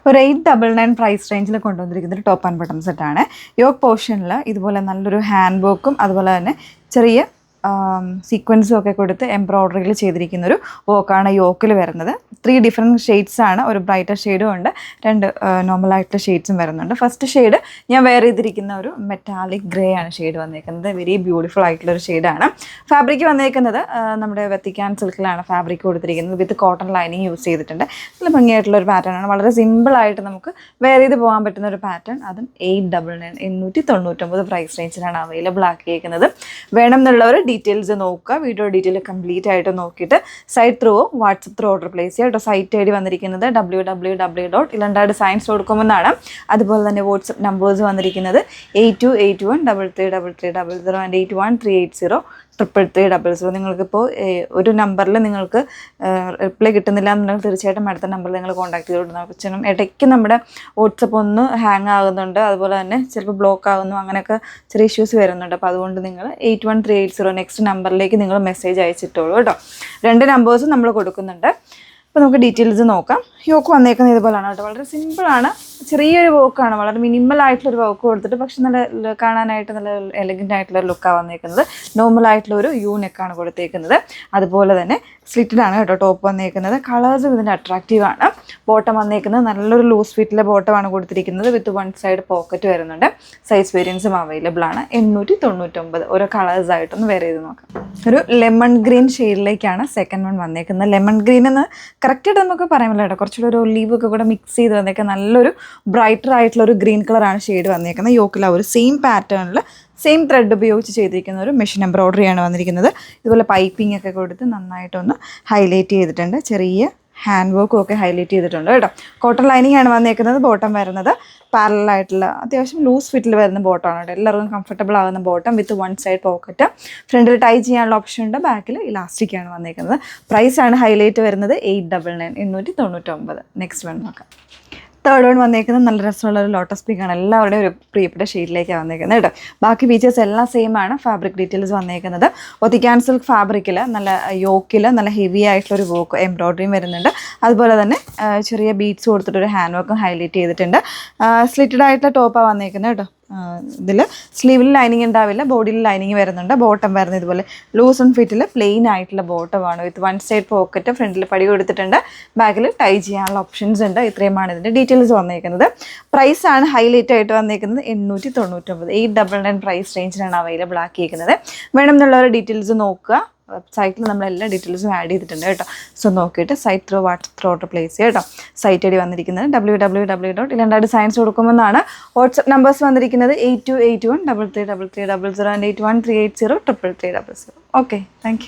ഒരു 899 പ്രൈസ് റേഞ്ചിൽ കൊണ്ടുവന്നിരിക്കുന്ന ഒരു ടോപ്പ് ആൻഡ് ബട്ടൺ സെറ്റാണ്. യോക്ക് പോർഷനിൽ ഇതുപോലെ നല്ലൊരു ഹാൻഡ് വർക്കും അതുപോലെ തന്നെ ചെറിയ സീക്വൻസും ഒക്കെ കൊടുത്ത് എംബ്രോയ്ഡറിയിൽ ചെയ്തിരിക്കുന്നൊരു വർക്കാണ് യോക്കിൽ വരുന്നത്. 3 ഡിഫറെൻറ്റ് ഷെയ്ഡ്സ് ആണ്. ഒരു ബ്രൈറ്റർ ഷെയ്ഡും ഉണ്ട്, 2 നോർമലായിട്ടുള്ള ഷെയ്ഡ്സും വരുന്നുണ്ട്. ഫസ്റ്റ് ഷെയ്ഡ് ഞാൻ വെയർ ചെയ്തിരിക്കുന്ന ഒരു മെറ്റാലിക് ഗ്രേ ആണ് ഷെയ്ഡ് വന്നേക്കുന്നത്. വെരി ബ്യൂട്ടിഫുൾ ആയിട്ടുള്ളൊരു ഷെയ്ഡാണ്. ഫാബ്രിക് വന്നേക്കുന്നത് നമ്മുടെ വെത്തിക്കാൻ സിൽക്കിലാണ് ഫാബ്രിക് കൊടുത്തിരിക്കുന്നത്. വിത്ത് കോട്ടൺ ലൈനിങ് യൂസ് ചെയ്തിട്ടുണ്ട്. നല്ല ഭംഗിയായിട്ടുള്ളൊരു പാറ്റേൺ ആണ്. വളരെ സിമ്പിളായിട്ട് നമുക്ക് വെയർ ചെയ്ത് പോകാൻ പറ്റുന്ന ഒരു പാറ്റേൺ. അതും 899 പ്രൈസ് റേഞ്ചിലാണ് അവൈലബിൾ ആക്കിയിരിക്കുന്നത്. വേണം എന്നുള്ളവർ ഡീറ്റെയിൽസ് നോക്കുക. വീഡിയോ ഡീറ്റെയിൽ കംപ്ലീറ്റ് ആയിട്ട് നോക്കിയിട്ട് site through WhatsApp through order place ചെയ്യുക കേട്ടോ. സൈറ്റ് ഐ ഡി വന്നിരിക്കുന്നത് www.ilandadscience.com എന്നാണ്. അതുപോലെ തന്നെ വാട്സപ്പ് നമ്പേഴ്സ് വന്നിരിക്കുന്നത് 8281333300 ആൻഡ് 8138033300. നിങ്ങൾക്കിപ്പോൾ ഒരു നമ്പറിൽ നിങ്ങൾക്ക് റിപ്ലൈ കിട്ടുന്നില്ല എന്നുണ്ടെങ്കിൽ തീർച്ചയായിട്ടും അടുത്ത നമ്പറിൽ നിങ്ങൾ കോൺടാക്ട് ചെയ്തോളൂ. ഇടയ്ക്ക് നമ്മുടെ വാട്സപ്പ് ഒന്ന് ഹാങ് ആകുന്നുണ്ട്, അതുപോലെ തന്നെ ചിലപ്പോൾ ബ്ലോക്ക് ആകുന്നു, അങ്ങനെയൊക്കെ ചെറിയ ഇഷ്യൂസ് വരുന്നുണ്ട്. അപ്പോൾ അതുകൊണ്ട് നിങ്ങൾ 81380 നെക്സ്റ്റ് നമ്പറിലേക്ക് നിങ്ങൾ മെസ്സേജ് അയച്ചിട്ടോളൂ കേട്ടോ. 2 നമ്പേഴ്സും നമ്മൾ കൊടുക്കുന്നുണ്ട്. അപ്പോൾ നമുക്ക് ഡീറ്റെയിൽസ് നോക്കാം. യോക്ക് വന്നേക്കുന്നത് ഇതുപോലെയാണ് കേട്ടോ. വളരെ സിമ്പിളാണ്, ചെറിയൊരു വർക്കാണ്, വളരെ മിനിമൽ ആയിട്ടുള്ളൊരു വർക്ക് കൊടുത്തിട്ട് പക്ഷെ നല്ല കാണാനായിട്ട് നല്ല എലഗൻ്റ് ആയിട്ടുള്ള ലുക്കാണ് വന്നേക്കുന്നത്. നോർമൽ ആയിട്ടുള്ളൊരു നെക്കാണ് കൊടുത്തേക്കുന്നത്. അതുപോലെ തന്നെ സ്ലിറ്റഡ് ആണ് കേട്ടോ ടോപ്പ് വന്നേക്കുന്നത്. കളേഴ്സും ഇതിൻ്റെ അട്രാക്റ്റീവാണ്. ബോട്ടം വന്നേക്കുന്നത് നല്ലൊരു ലൂസ് ഫിറ്റിലെ ബോട്ടമാണ് കൊടുത്തിരിക്കുന്നത്. വിത്ത് 1 സൈഡ് പോക്കറ്റ് വരുന്നുണ്ട്. സൈസ് വേരിയൻസും അവൈലബിൾ ആണ്. 899 ഓരോ കളേഴ്സായിട്ടൊന്ന് വെയർ ചെയ്ത് നോക്കാം. ഒരു ലെമൺ ഗ്രീൻ ഷെയ്ഡിലേക്കാണ് സെക്കൻഡ് വൺ വന്നേക്കുന്നത്. ലെമൺ ഗ്രീൻ എന്ന് കറക്റ്റായിട്ട് നമുക്ക് പറയാൻ പറ്റില്ല കേട്ടോ. കുറച്ചുകൂടെ ഒരു ഒലീവ് ഒക്കെ കൂടെ മിക്സ് ചെയ്ത് വന്നേക്കാൻ നല്ലൊരു ബ്രൈറ്റർ ആയിട്ടുള്ള ഒരു ഗ്രീൻ കളറാണ് ഷെയ്ഡ് വന്നേക്കുന്നത്. യോക്കിൽ ഒരു സെയിം പാറ്റേണിൽ സെയിം ത്രെഡ് ഉപയോഗിച്ച് ചെയ്തിരിക്കുന്ന ഒരു മെഷീൻ എംബ്രോയ്ഡറിയാണ് വന്നിരിക്കുന്നത്. ഇതുപോലെ പൈപ്പിംഗ് ഒക്കെ കൊടുത്ത് നന്നായിട്ടൊന്ന് ഹൈലൈറ്റ് ചെയ്തിട്ടുണ്ട്. ചെറിയ ഹാൻഡ് വർക്കും ഒക്കെ ഹൈലൈറ്റ് ചെയ്തിട്ടുണ്ട് കേട്ടോ. കോട്ടൺ ലൈനിങ് ആണ് വന്നേക്കുന്നത്. ബോട്ടം വരുന്നത് പാരലായിട്ടുള്ള അത്യാവശ്യം ലൂസ് ഫിറ്റിൽ വരുന്ന ബോട്ടമാണ് കേട്ടോ. എല്ലാവർക്കും കംഫർട്ടബിൾ ആകുന്ന ബോട്ടം വിത്ത് 1 സൈഡ് പോക്കറ്റ്. ഫ്രണ്ടിൽ ടൈ ചെയ്യാനുള്ള ഓപ്ഷൻ ഉണ്ട്. ബാക്കിൽ ഇലാസ്റ്റിക്കാണ് വന്നേക്കുന്നത്. പ്രൈസാണ് ഹൈലൈറ്റ് വരുന്നത് 899. നെക്സ്റ്റ് വൺ നോക്കാം. തേർഡ് വൺ വന്നേക്കുന്നത് നല്ല രസമുള്ള ഒരു ലോട്ടസ് പിങ്കാണ്. എല്ലാവരുടെയും ഒരു പ്രിയപ്പെട്ട ഷെയ്ഡിലേക്കാണ് വന്നേക്കുന്നത് കേട്ടോ. ബാക്കി ഫീച്ചേഴ്സ് എല്ലാം സെയിം ആണ്. ഫാബ്രിക് ഡീറ്റെയിൽസ് വന്നേക്കുന്നത് ഒത്തിക്കാൻ സിൽക്ക് ഫാബ്രിക്കിൽ നല്ല യോക്കിൽ നല്ല ഹെവി ആയിട്ടുള്ളൊരു വർക്ക് എംബ്രോയ്ഡറിയും വരുന്നുണ്ട്. അതുപോലെ തന്നെ ചെറിയ ബീഡ്സ് കൊടുത്തിട്ടൊരു ഹാൻഡ് വർക്കും ഹൈലൈറ്റ് ചെയ്തിട്ടുണ്ട്. സ്ലിറ്റഡ് ആയിട്ടുള്ള ടോപ്പാണ് വന്നേക്കുന്നത് കേട്ടോ. ഇതിൽ സ്ലീവിൽ ലൈനിങ് ഉണ്ടാവില്ല, ബോഡിയിൽ ലൈനിങ് വരുന്നുണ്ട്. ബോട്ടം വരുന്നത് ഇതുപോലെ ലൂസ് ആൻഡ് ഫിറ്റിൽ പ്ലെയിൻ ആയിട്ടുള്ള ബോട്ടമാണ്. വിത്ത് 1 സൈഡ് പോക്കറ്റ്. ഫ്രണ്ടിൽ പടി കൊടുത്തിട്ടുണ്ട്. ബാക്കിൽ ടൈ ചെയ്യാനുള്ള ഓപ്ഷൻസ് ഉണ്ട്. ഇത്രയുമാണ് ഇതിൻ്റെ ഡീറ്റെയിൽസ് വന്നേക്കുന്നത്. പ്രൈസാണ് ഹൈലൈറ്റ് ആയിട്ട് വന്നേക്കുന്നത് 899. 899 പ്രൈസ് റേഞ്ചിലാണ് അവൈലബിൾ ആക്കിയിരിക്കുന്നത്. വേണം എന്നുള്ളവരുടെ ഡീറ്റെയിൽസ് നോക്കുക. വെബ്സൈറ്റിൽ നമ്മൾ എല്ലാ ഡീറ്റെയിൽസും ആഡ് ചെയ്തിട്ടുണ്ട് കേട്ടോ. സോ നോക്കിയിട്ട് site through WhatsApp through order place ചെയ്യുക കേട്ടോ. സൈറ്റ് ഐ ഡി വന്നിരിക്കുന്നത് www.ilandadscience.com എന്നാണ്. വാട്സപ്പ് നമ്പേഴ്സ് വന്നിരിക്കുന്നത് 8281333300 ആൻഡ് 8138033300. Okay, thank you.